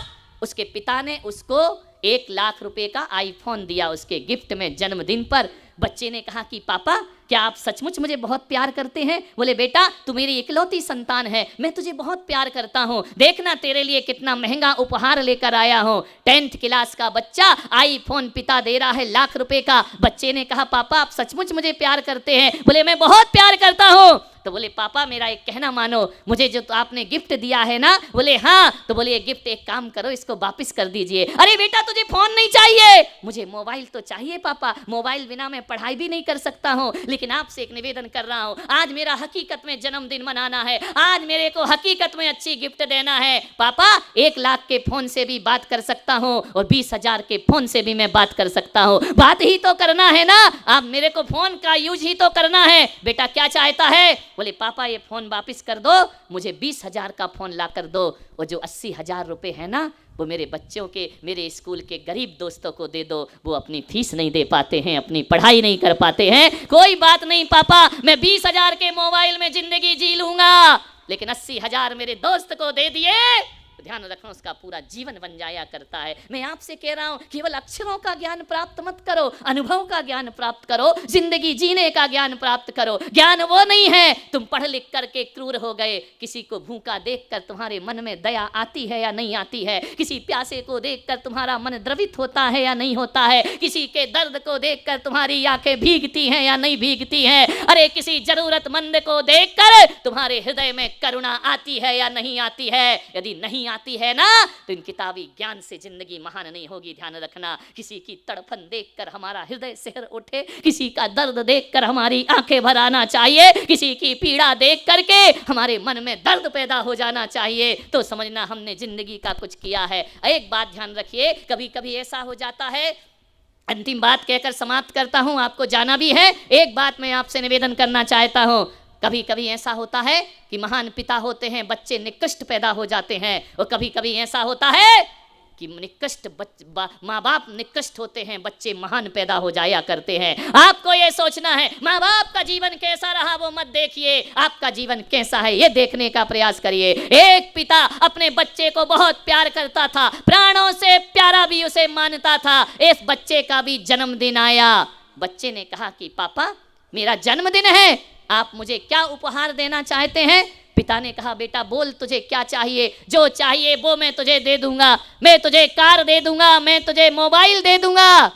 उसके पिता ने उसको 1 लाख रुपए का आईफोन दिया उसके गिफ्ट में जन्मदिन पर। बच्चे ने कहा कि पापा, क्या आप सचमुच मुझे बहुत प्यार करते हैं? बोले, बेटा तू मेरी इकलौती संतान है, मैं तुझे बहुत प्यार करता हूँ, देखना तेरे लिए कितना महंगा उपहार लेकर आया हूँ। 10th क्लास का बच्चा, आईफोन पिता दे रहा है 1 लाख रुपए का। बच्चे ने कहा, पापा आप सचमुच मुझे प्यार करते हैं? बोले, मैं बहुत प्यार करता हूँ। तो बोले पापा मेरा एक कहना मानो, मुझे जो तो आपने गिफ्ट दिया है ना, बोले हाँ, तो बोले ये गिफ्ट एक काम करो इसको वापस कर दीजिए। अरे बेटा तुझे फोन नहीं चाहिए, मुझे मोबाइल तो चाहिए पापा, मोबाइल बिना मैं पढ़ाई भी नहीं कर सकता हूँ, लेकिन आपसे एक निवेदन कर रहा हूँ, आज मेरा हकीकत में जन्मदिन मनाना है, आज मेरे को हकीकत में अच्छी गिफ्ट देना है पापा। 1 लाख के फोन से भी बात कर सकता हूँ और 20,000 के फोन से भी मैं बात कर सकता हूँ, बात ही तो करना है ना, आप मेरे को फोन का यूज ही तो करना है। बेटा क्या चाहता है? बोले पापा ये फोन वापिस कर दो, मुझे 20,000 का फोन ला कर दो, और जो 80,000 रुपए है ना वो मेरे बच्चों के, मेरे स्कूल के गरीब दोस्तों को दे दो, वो अपनी फीस नहीं दे पाते हैं, अपनी पढ़ाई नहीं कर पाते हैं। कोई बात नहीं पापा, मैं 20,000 के मोबाइल में जिंदगी जी लूंगा, लेकिन 80,000 मेरे दोस्त को दे दिए, ध्यान रखना उसका पूरा जीवन बन जाया करता है। मैं आपसे कह रहा हूं केवल अक्षरों का ज्ञान प्राप्त मत करो, अनुभव का ज्ञान प्राप्त करो, जिंदगी जीने का ज्ञान प्राप्त करो। ज्ञान वो नहीं है तुम पढ़ लिख करके क्रूर हो गए, किसी को भूखा देखकर तुम्हारे मन में दया आती है या नहीं आती है, किसी प्यासे को देखकर तुम्हारा मन द्रवित होता है या नहीं होता है, किसी के दर्द को देखकर तुम्हारी आंखें भीगती हैं या नहीं भीगती हैं, अरे किसी जरूरतमंद को देखकर तुम्हारे हृदय में करुणा आती है या नहीं आती है। यदि नहीं आती है ना तो इन किताबी ज्ञान से जिंदगी महान नहीं होगी। ध्यान रखना, किसी की तड़फन देखकर हमारा हृदय सिहर उठे, किसी का दर्द देखकर हमारी आंखें भर आना चाहिए, किसी की पीड़ा देख करके हमारे मन में दर्द पैदा हो जाना चाहिए, तो समझना हमने जिंदगी का कुछ किया है। एक बात ध्यान रखिए, कभी कभी ऐसा हो जाता है, अंतिम बात कहकर समाप्त करता हूं, आपको जाना भी है, एक बात मैं आपसे निवेदन करना चाहता हूं, कभी कभी ऐसा होता है कि महान पिता होते हैं, बच्चे निकृष्ट पैदा हो जाते हैं, और कभी कभी ऐसा होता है कि निकृष्ट माँ बाप निकृष्ट होते हैं, बच्चे महान पैदा हो जाया करते हैं। आपको ये सोचना है माँ बाप का जीवन कैसा रहा वो मत देखिए, आपका जीवन कैसा है ये देखने का प्रयास करिए। एक पिता अपने बच्चे को बहुत प्यार करता था, प्राणों से प्यारा भी उसे मानता था। इस बच्चे का भी जन्मदिन आया, बच्चे ने कहा कि पापा मेरा जन्मदिन है, आप मुझे क्या उपहार देना चाहते हैं? पिता ने कहा बेटा बोल तुझे क्या चाहिए, जो चाहिए वो मैं तुझे दे दूंगा, मैं तुझे कार दे दूंगा, मैं तुझे मोबाइल दे दूंगा।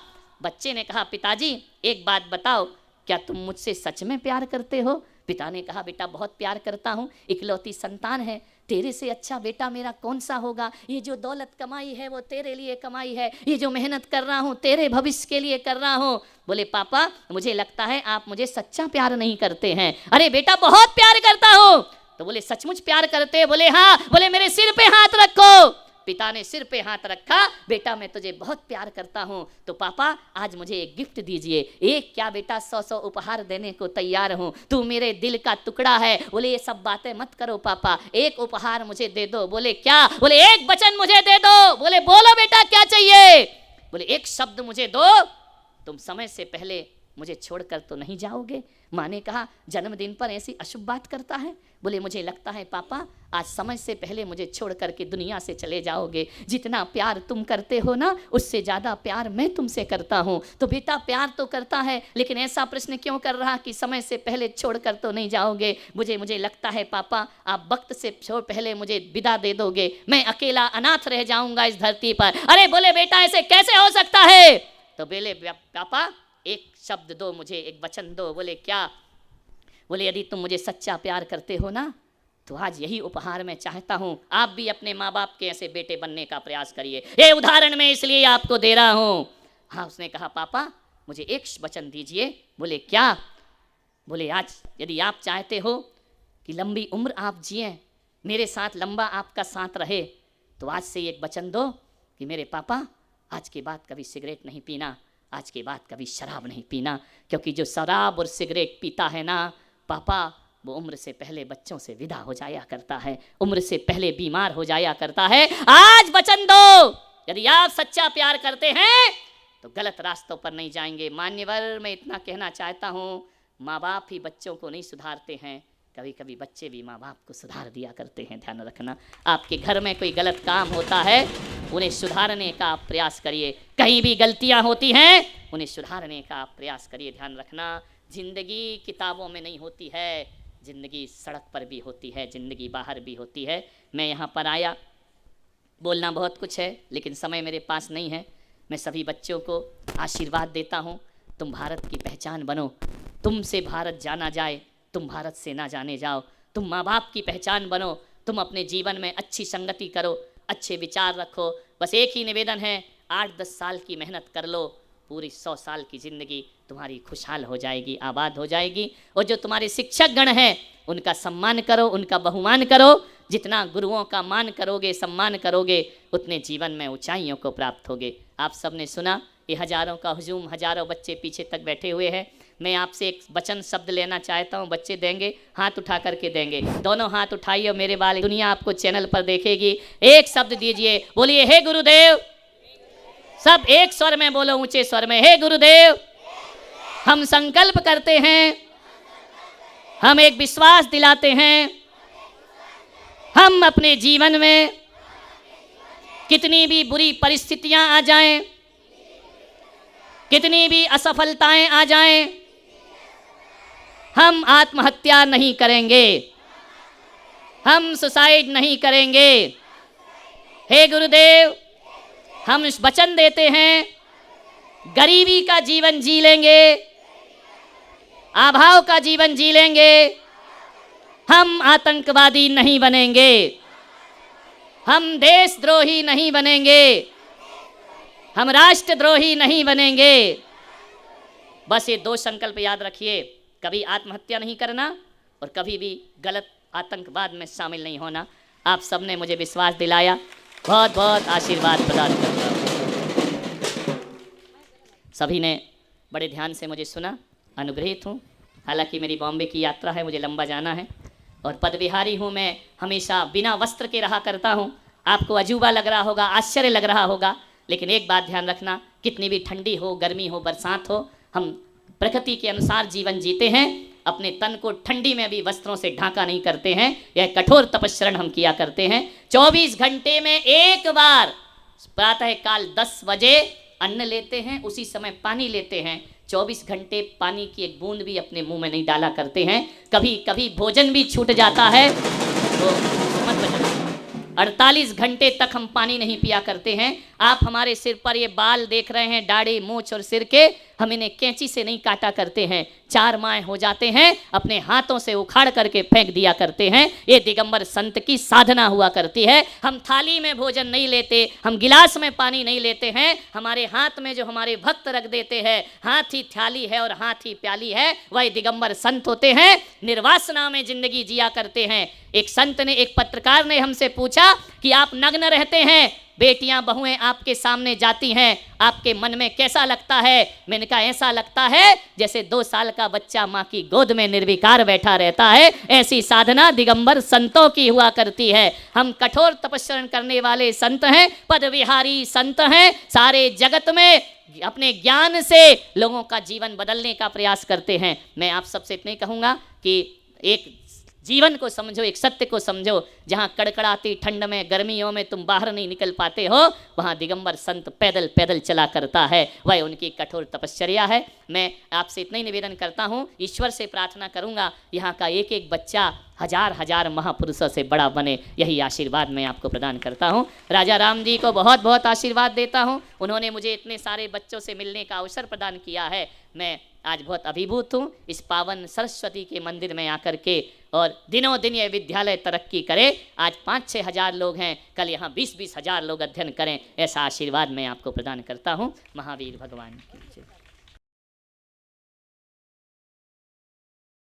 बच्चे ने कहा पिताजी एक बात बताओ, क्या तुम मुझसे सच में प्यार करते हो? पिता ने कहा बेटा बहुत प्यार करता हूँ, इकलौती संतान है, तेरे से अच्छा बेटा मेरा कौन सा होगा, ये जो दौलत कमाई है वो तेरे लिए कमाई है, ये जो मेहनत कर रहा हूँ तेरे भविष्य के लिए कर रहा हूँ। बोले पापा मुझे लगता है आप मुझे सच्चा प्यार नहीं करते हैं। अरे बेटा बहुत प्यार करता हूँ। तो बोले सचमुच प्यार करते? बोले हाँ। बोले मेरे सिर पे हाथ रखो। पिता ने सिर पे हाथ रखा, बेटा मैं तुझे बहुत प्यार करता हूँ, तो पापा आज मुझे एक गिफ्ट दीजिए। एक क्या बेटा 100 उपहार देने को तैयार हूँ, तू मेरे दिल का टुकड़ा है। बोले ये सब बातें मत करो पापा, एक उपहार मुझे दे दो। बोले क्या? बोले एक वचन मुझे दे दो। बोले बोलो बेटा क्या चाहिए? बोले एक शब्द मुझे दो, तुम समय से पहले मुझे छोड़कर तो नहीं जाओगे। माँ ने कहा जन्मदिन पर ऐसी अशुभ बात करता है। बोले मुझे लगता है पापा आज समय से पहले मुझे छोड़ करके दुनिया से चले जाओगे। जितना प्यार तुम करते हो ना उससे ज़्यादा प्यार मैं तुमसे करता हूँ। तो बेटा प्यार तो करता है, लेकिन ऐसा प्रश्न क्यों कर रहा कि समय से पहले छोड़कर तो नहीं जाओगे। मुझे लगता है पापा आप वक्त से पहले मुझे विदा दे दोगे, मैं अकेला अनाथ रह जाऊँगा इस धरती पर। अरे बोले बेटा ऐसे कैसे हो सकता है? तो बोले पापा एक शब्द दो मुझे, एक वचन दो। बोले क्या? बोले यदि तुम मुझे सच्चा प्यार करते हो ना तो आज यही उपहार मैं चाहता हूँ, आप भी अपने माँ बाप के ऐसे बेटे बनने का प्रयास करिए। ये उदाहरण मैं इसलिए आपको दे रहा हूँ। हाँ उसने कहा पापा मुझे एक वचन दीजिए। बोले क्या? बोले आज यदि आप चाहते हो कि लंबी उम्र आप जिए, मेरे साथ लंबा आपका साथ रहे, तो आज से एक वचन दो कि मेरे पापा आज के बाद कभी सिगरेट नहीं पीना, आज के बाद कभी शराब नहीं पीना। क्योंकि जो शराब और सिगरेट पीता है ना पापा वो उम्र से पहले बच्चों से विदा हो जाया करता है, उम्र से पहले बीमार हो जाया करता है। आज वचन दो, यदि आप सच्चा प्यार करते हैं तो गलत रास्तों पर नहीं जाएंगे। मान्यवर मैं इतना कहना चाहता हूँ, माँ बाप ही बच्चों को नहीं सुधारते हैं, कभी कभी बच्चे भी माँ बाप को सुधार दिया करते हैं। ध्यान रखना, आपके घर में कोई गलत काम होता है उन्हें सुधारने का आप प्रयास करिए। कहीं भी गलतियाँ होती हैं उन्हें सुधारने का आप प्रयास करिए। ध्यान रखना, जिंदगी किताबों में नहीं होती है, जिंदगी सड़क पर भी होती है, जिंदगी बाहर भी होती है। मैं यहाँ पर आया, बोलना बहुत कुछ है लेकिन समय मेरे पास नहीं है। मैं सभी बच्चों को आशीर्वाद देता हूँ, तुम भारत की पहचान बनो, तुमसे भारत जाना जाए, तुम भारत से ना जाने जाओ, तुम माँ बाप की पहचान बनो, तुम अपने जीवन में अच्छी संगति करो, अच्छे विचार रखो। बस एक ही निवेदन है, 8-10 साल की मेहनत कर लो, पूरी 100 साल की ज़िंदगी तुम्हारी खुशहाल हो जाएगी, आबाद हो जाएगी। और जो तुम्हारे शिक्षक गण हैं उनका सम्मान करो, उनका बहुमान करो। जितना गुरुओं का मान करोगे, सम्मान करोगे, उतने जीवन में ऊंचाइयों को प्राप्त होगे। आप सबने सुना, ये हजारों का हुजूम, हजारों बच्चे पीछे तक बैठे हुए हैं। मैं आपसे एक वचन शब्द लेना चाहता हूँ, बच्चे देंगे, हाथ उठा करके देंगे। दोनों हाथ उठाइए और मेरे बाल दुनिया आपको चैनल पर देखेगी। एक शब्द दीजिए, बोलिए हे गुरुदेव। सब एक स्वर में बोलो, ऊंचे स्वर में, हे गुरुदेव। हम संकल्प करते हैं, हम एक विश्वास दिलाते हैं, हम अपने जीवन में कितनी भी बुरी परिस्थितियां आ जाएं, कितनी भी असफलताएं आ जाएं, हम आत्महत्या नहीं करेंगे, हम सुसाइड नहीं करेंगे। हे गुरुदेव, हम वचन देते हैं, गरीबी का जीवन जी लेंगे, अभाव का जीवन जी लेंगे, हम आतंकवादी नहीं बनेंगे, हम देशद्रोही नहीं बनेंगे, हम राष्ट्रद्रोही नहीं बनेंगे। बस ये 2 संकल्प याद रखिए, कभी आत्महत्या नहीं करना और कभी भी गलत आतंकवाद में शामिल नहीं होना। आप सबने मुझे विश्वास दिलाया, बहुत बहुत आशीर्वाद प्रदान करता हूँ। सभी ने बड़े ध्यान से मुझे सुना, अनुग्रहित हूँ। हालांकि मेरी बॉम्बे की यात्रा है, मुझे लंबा जाना है और पदविहारी हूँ मैं, हमेशा बिना वस्त्र के रहा करता हूँ। आपको अजूबा लग रहा होगा, आश्चर्य लग रहा होगा, लेकिन एक बात ध्यान रखना, कितनी भी ठंडी हो, गर्मी हो, बरसात हो, हम प्रकृति के अनुसार जीवन जीते हैं। अपने तन को ठंडी में भी वस्त्रों से ढांका नहीं करते हैं। यह कठोर तपस्चरण हम किया करते हैं। 24 घंटे में एक बार प्रातः काल 10 बजे अन्न लेते हैं, उसी समय पानी लेते हैं। 24 घंटे पानी की एक बूंद भी अपने मुंह में नहीं डाला करते हैं। कभी कभी भोजन भी छूट जाता है तो मत बचना। 48 घंटे तक हम पानी नहीं पिया करते हैं। आप हमारे सिर पर ये बाल देख रहे हैं, दाढ़ी, मूंछ और सिर के, हम इन्हें कैंची से नहीं काटा करते हैं। 4 माह हो जाते हैं, अपने हाथों से उखाड़ करके फेंक दिया करते हैं। ये दिगंबर संत की साधना हुआ करती है। हम थाली में भोजन नहीं लेते, हम गिलास में पानी नहीं लेते हैं। हमारे हाथ में जो हमारे भक्त रख देते हैं, हाथ ही थाली है और हाथ ही प्याली है, वही दिगंबर संत होते हैं। निर्वासना में जिंदगी जिया करते हैं। एक संत ने, एक पत्रकार ने हमसे पूछा कि आप नग्न रहते हैं, बेटियां बहुएं आपके सामने जाती हैं, आपके मन में कैसा लगता है? मैंने कहा ऐसा लगता है जैसे 2 साल का बच्चा माँ की गोद में निर्विकार बैठा रहता है। ऐसी साधना दिगंबर संतों की हुआ करती है। हम कठोर तपस्या करने वाले संत हैं, पदविहारी संत हैं। सारे जगत में अपने ज्ञान से लोगों का जीवन बदलने का प्रयास करते हैं। मैं आप सबसे इतना ही कहूँगा कि एक जीवन को समझो, एक सत्य को समझो। जहाँ कड़कड़ाती ठंड में, गर्मियों में तुम बाहर नहीं निकल पाते हो, वहाँ दिगंबर संत पैदल पैदल चला करता है। वह उनकी कठोर तपश्चर्या है। मैं आपसे इतना ही निवेदन करता हूँ, ईश्वर से प्रार्थना करूँगा यहाँ का एक एक बच्चा हजार हजार महापुरुषों से बड़ा बने। यही आशीर्वाद मैं आपको प्रदान करता हूँ। राजा राम जी को बहुत बहुत आशीर्वाद देता हूँ। उन्होंने मुझे इतने सारे बच्चों से मिलने का अवसर प्रदान किया है। मैं आज बहुत अभिभूत हूँ इस पावन सरस्वती के मंदिर में आकर के। और दिनों दिन ये विद्यालय तरक्की करे। आज 5-6 हज़ार लोग हैं, कल यहाँ 20-20 हज़ार लोग अध्ययन करें। ऐसा आशीर्वाद मैं आपको प्रदान करता हूँ। महावीर भगवान की जय।